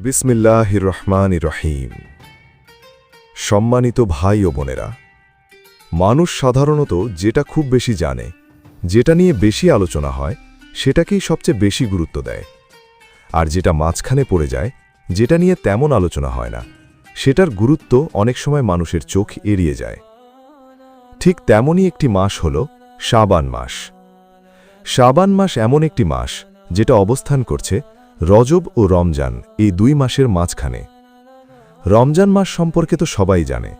বিসমিল্লাহির রহমানির রহিম। সম্মানিত ভাই ও বোনেরা, মানুষ সাধারণত যেটা খুব বেশি জানে, যেটা নিয়ে বেশি আলোচনা হয়, সেটাকেই সবচেয়ে বেশি গুরুত্ব দেয়। আর যেটা মাঝখানে পড়ে যায়, যেটা নিয়ে তেমন আলোচনা হয় না, সেটার গুরুত্ব অনেক সময় মানুষের চোখ এড়িয়ে যায়। ঠিক তেমনই একটি মাস হল শাবান মাস। শাবান মাস এমন একটি মাস যেটা অবস্থান করছে রজব ও রমজান এই দুই মাসের মাঝখানে। রমজান মাস সম্পর্কে তো সবাই জানে।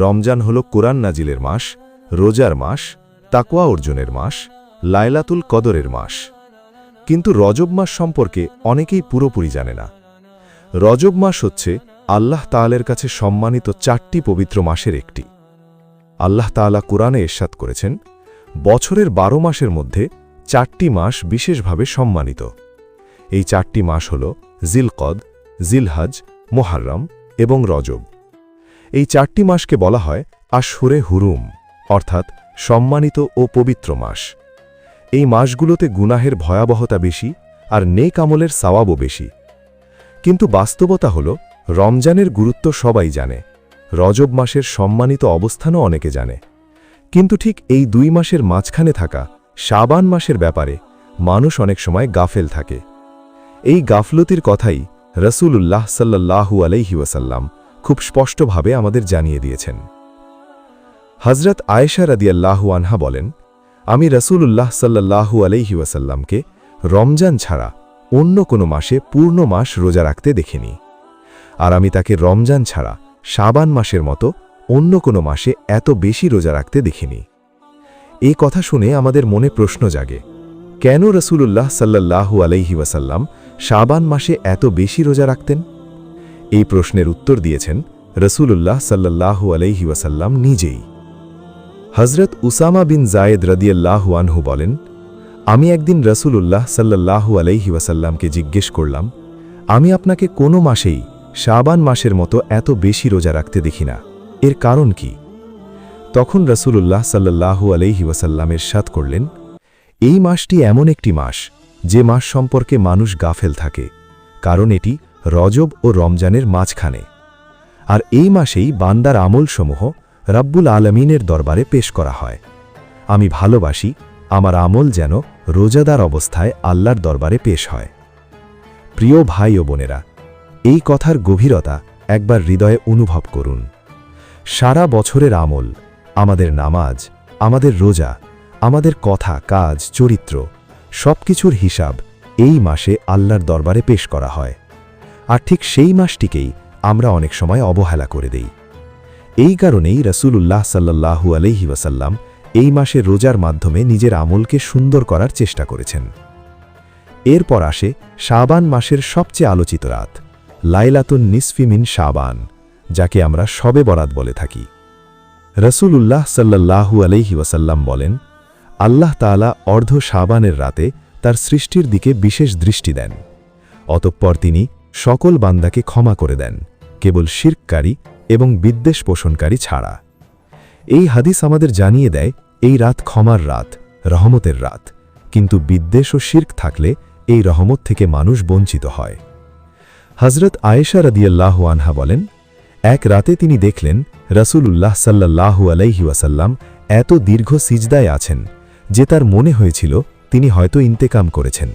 রমজান হল কোরআন নাজিলের মাস, রোজার মাস, তাকওয়া অর্জনের মাস, লাইলাতুল কদরের মাস। কিন্তু রজব মাস সম্পর্কে অনেকেই পুরোপুরি জানে না। রজব মাস হচ্ছে আল্লাহ তাআলার কাছে সম্মানিত 4টি পবিত্র মাসের একটি। আল্লাহ তাআলা কুরআনে ইরশাদ করেছেন, বছরের 12 মাসের মধ্যে 4টি মাস বিশেষভাবে সম্মানিত। এই 4টি মাস হল জিলকদ, জিলহজ, মুহররম এবং রজব। এই 4টি মাসকে বলা হয় আশহুরে হুরুম, অর্থাৎ সম্মানিত ও পবিত্র মাস। এই মাসগুলোতে গুনাহের ভয়াবহতা বেশি আর নেক আমলের সওয়াবও বেশি। কিন্তু বাস্তবতা হল, রমজানের গুরুত্ব সবাই জানে, রজব মাসের সম্মানিত অবস্থানও অনেকে জানে। কিন্তু ঠিক এই 2 মাসের মাঝখানে থাকা শাবান মাসের ব্যাপারে মানুষ অনেক সময় গাফেল থাকে। এই গাফলতির কথাই রাসূলুল্লাহ সাল্লাল্লাহু আলাইহি ওয়াসাল্লাম খুব স্পষ্টভাবে আমাদের জানিয়ে দিয়েছেন। হযরত আয়েশা রাদিয়াল্লাহু আনহা বলেন, আমি রাসূলুল্লাহ সাল্লাল্লাহু আলাইহি ওয়াসাল্লামকে রমজান ছাড়া অন্য কোনো মাসে পূর্ণ মাস রোজা রাখতে দেখিনি। আর আমি তাকে রমজান ছাড়া শাবান মাসের মতো অন্য কোনো মাসে এত বেশি রোজা রাখতে দেখিনি। এই কথা শুনে আমাদের মনে প্রশ্ন জাগে, কেন রাসূলুল্লাহ সাল্লাল্লাহু আলাইহি ওয়াসাল্লাম শাবান মাসে এত বেশি রোজা রাখতেন? এই প্রশ্নের উত্তর দিয়েছেন রাসূলুল্লাহ সাল্লাল্লাহু আলাইহি ওয়াসাল্লাম নিজেই। হযরত উসামা বিন যায়েদ রাদিয়াল্লাহু আনহু বলেন, আমি একদিন রাসূলুল্লাহ সাল্লাল্লাহু আলাইহি ওয়াসাল্লামকে জিজ্ঞেস করলাম, আমি আপনাকে কোনো মাসেই শাবান মাসের মতো এত বেশি রোজা রাখতে দেখি না, এর কারণ কি? তখন রাসূলুল্লাহ সাল্লাল্লাহু আলাইহি ওয়াসাল্লাম ইরশাদ করলেন, এই মাসটি এমন একটি মাস যে মাস সম্পর্কে মানুষ গাফেল থাকে, কারণ এটি রজব ও রমজানের মাঝখানে। আর এই মাসেই বান্দার আমলসমূহ রাব্বুল আলামিনের দরবারে পেশ করা হয়। আমি ভালোবাসি আমার আমল যেন রোজাদার অবস্থায় আল্লাহর দরবারে পেশ হয়। প্রিয় ভাই ও বোনেরা, এই কথার গভীরতা একবার হৃদয়ে অনুভব করুন। সারা বছরের আমল, আমাদের নামাজ, আমাদের রোজা, আমাদের কথা, কাজ, চরিত্র, সবকিছুর হিসাব এই মাসে আল্লাহর দরবারে পেশ করা হয়। আর ঠিক সেই মাসটিকেই আমরা অনেক সময় অবহেলা করে দেই। এই কারণেই রাসূলুল্লাহ সাল্লাল্লাহু আলাইহি ওয়াসাল্লাম এই মাসে রোজার মাধ্যমে নিজের আমলকে সুন্দর করার চেষ্টা করেছেন। এরপর আসে শাবান মাসের সবচেয়ে আলোচিত রাত, লাইলাতুন নিসফি মিন শাবান, যাকে আমরা শবে বরাত বলে থাকি। রাসূলুল্লাহ সাল্লাল্লাহু আলাইহি ওয়াসাল্লাম বলেন, আল্লাহ তাআলা অর্ধ শাবানের রাতে তার সৃষ্টির দিকে বিশেষ দৃষ্টি দেন। অতঃপর তিনি সকল বান্দাকে ক্ষমা করে দেন, কেবল শিরককারী এবং বিদ্বেষ পোষণকারী ছাড়া। এই হাদিস আমাদের জানিয়ে দেয়, এই রাত ক্ষমার রাত, রহমতের রাত। কিন্তু বিদ্বেষ ও শিরক থাকলে এই রহমত থেকে মানুষ বঞ্চিত হয়। হযরত আয়েশা রাদিয়াল্লাহু আনহা বলেন, এক রাতে তিনি দেখলেন রাসূলুল্লাহ সাল্লাল্লাহু আলাইহি ওয়াসাল্লাম এত দীর্ঘ সিজদায় আছেন যে তার মনে হয়েছিল তিনি হয়তো ইন্তেকাম করেছেন।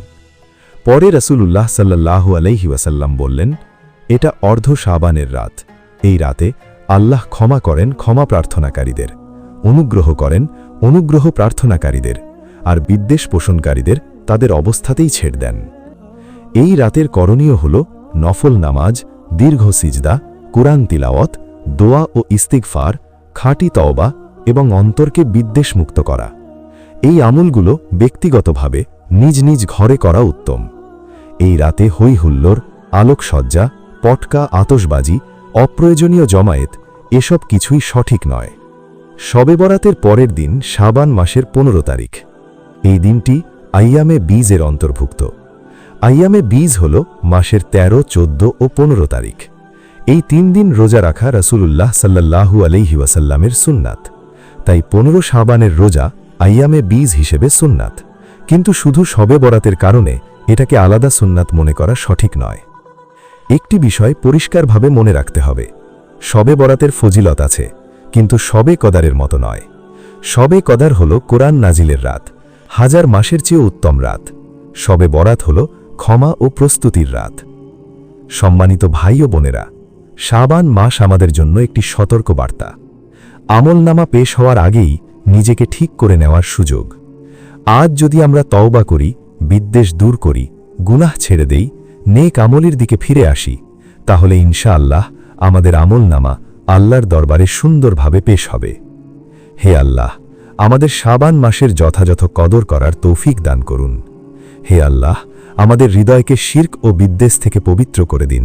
পরে রাসূলুল্লাহ সাল্লাল্লাহু আলাইহি ওয়াসাল্লাম বললেন, এটা অর্ধ শাবানের রাত। এই রাতে আল্লাহ ক্ষমা করেন ক্ষমা প্রার্থনাকারীদের, অনুগ্রহ করেন অনুগ্রহ প্রার্থনাকারীদের, আর বিদ্বেষ পোষণকারীদের তাদের অবস্থাতেই ছেড়ে দেন। এই রাতের করণীয় হল নফল নামাজ, দীর্ঘ সিজদা, কুরআন তিলাওয়াত, দোয়া ও ইস্তিগফার, খাঁটি তওবা এবং অন্তরকে বিদ্বেষ মুক্ত করা। এই আমলগুলো ব্যক্তিগতভাবে নিজ নিজ ঘরে করা উত্তম। এই রাতে হৈ হুল্লোড়, আলোকসজ্জা, পটকা, আতশবাজি, অপ্রয়োজনীয় জমায়েত এসব কিছুই সঠিক নয়। শবে বরাতের পরের দিন শাবান মাসের 15 তারিখ। এই দিনটি আইয়ামে বীজের অন্তর্ভুক্ত। আইয়ামে বীজ হল মাসের 13, 14 ও 15 তারিখ। এই 3 দিন রোজা রাখা রাসূলুল্লাহ সাল্লাল্লাহু আলাইহি ওয়াসাল্লামের সুন্নাত। তাই 15 শাবানের রোজা আইয়ামে বীজ হিসেবে সুন্নাত। কিন্তু শুধু শবে বরাতের কারণে এটাকে আলাদা সুন্নাত মনে করা সঠিক নয়। একটি বিষয় পরিষ্কারভাবে মনে রাখতে হবে, শবে বরাতের ফজিলত আছে, কিন্তু শবে কদারের মতো নয়। শবে কদার হল কোরআন নাজিলের রাত, হাজার মাসের চেয়েও উত্তম রাত। শবে বরাত হল ক্ষমা ও প্রস্তুতির রাত। সম্মানিত ভাই ও বোনেরা, শাবান মাস আমাদের জন্য একটি সতর্ক বার্তা। আমলনামা পেশ হওয়ার আগেই নিজেকে ঠিক করে নেওয়ার সুযোগ। আজ যদি আমরা তওবা করি, বিদ্বেষ দূর করি, গুনাহ ছেড়ে দেই, নেক আমলের দিকে ফিরে আসি, তাহলে ইনশাআল্লাহ আমাদের আমলনামা আল্লাহর দরবারে সুন্দরভাবে পেশ হবে। হে আল্লাহ, আমাদের শাবান মাসের যথাযথ কদর করার তৌফিক দান করুন। হে আল্লাহ, আমাদের হৃদয়কে শিরক ও বিদ্বেষ থেকে পবিত্র করে দিন।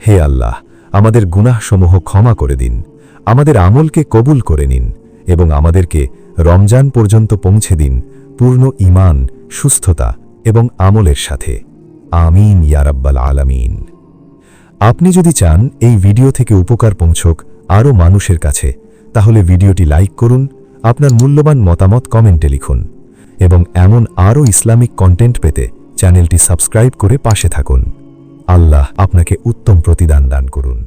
হে আল্লাহ, আমাদের গুনাহসমূহ ক্ষমা করে দিন, আমাদের আমলকে কবুল করে নিন এবং আমাদেরকে রমজান পর্যন্ত পৌঁছে দিন পূর্ণ ঈমান, সুস্থতা এবং আমলের সাথে। আমিন ইয়া রাব্বাল আলামিন। আপনি যদি চান এই ভিডিও থেকে উপকার পৌঁছক আরও মানুষের কাছে, তাহলে ভিডিওটি লাইক করুন, আপনার মূল্যবান মতামত কমেন্টে লিখুন এবং এমন আরও ইসলামিক কন্টেন্ট পেতে চ্যানেলটি সাবস্ক্রাইব করে পাশে থাকুন। আল্লাহ আপনাকে উত্তম প্রতিদান দান করুন।